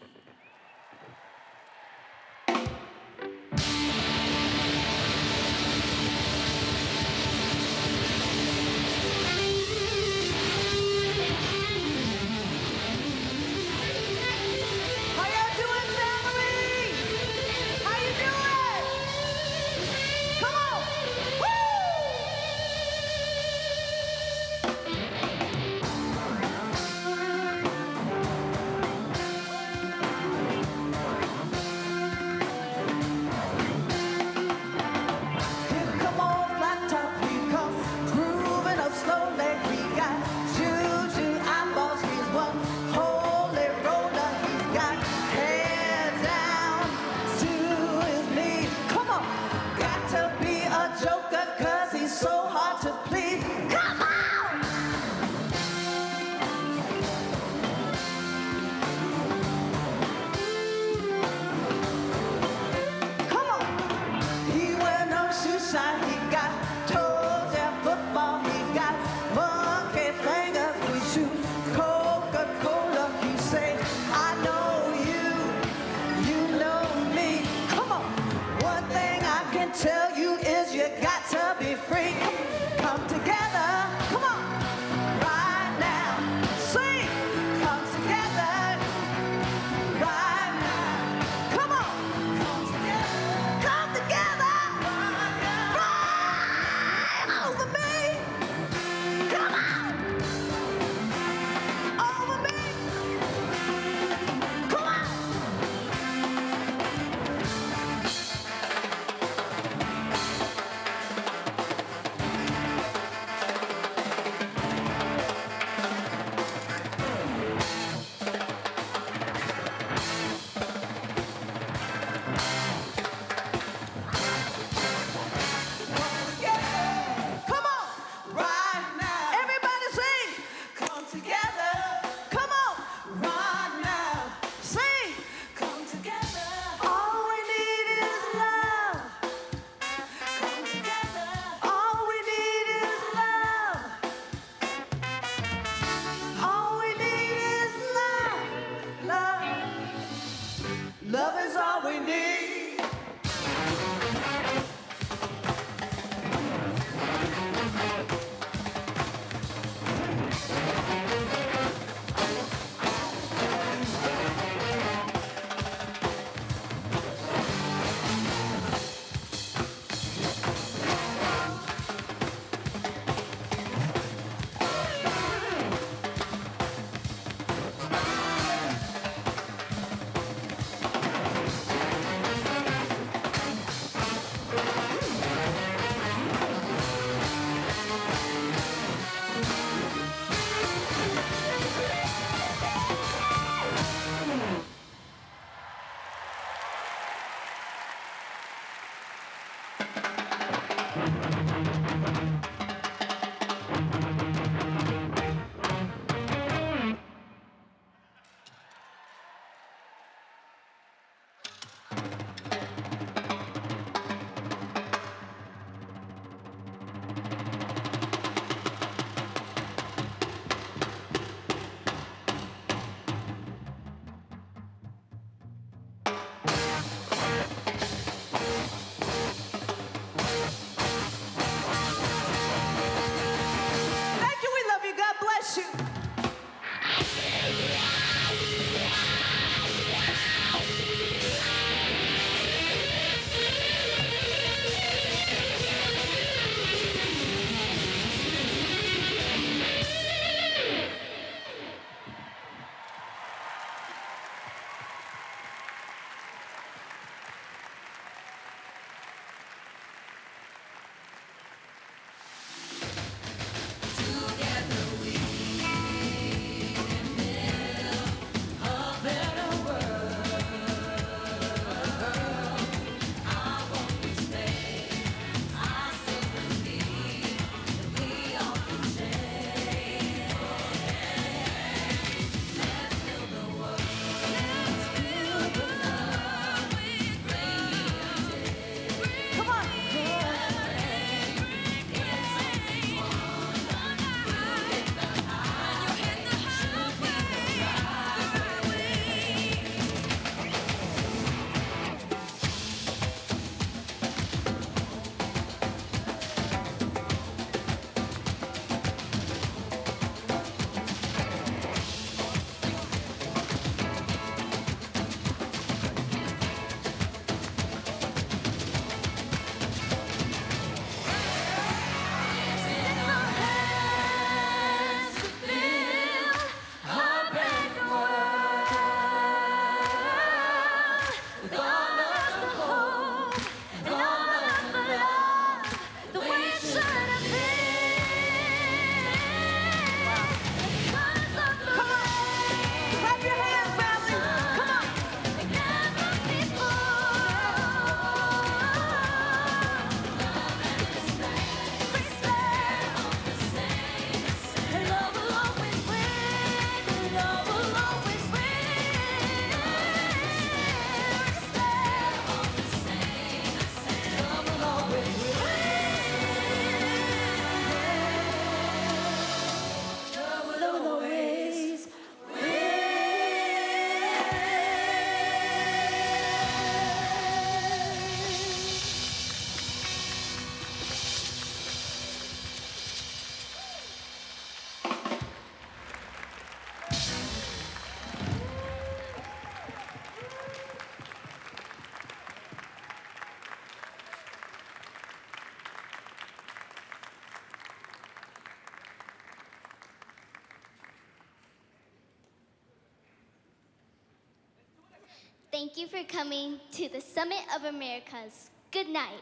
Speaker 8: How y'all doing, family? How you doing? Come on! Woo!
Speaker 2: Thank you for coming to the Summit of Americas. Good night.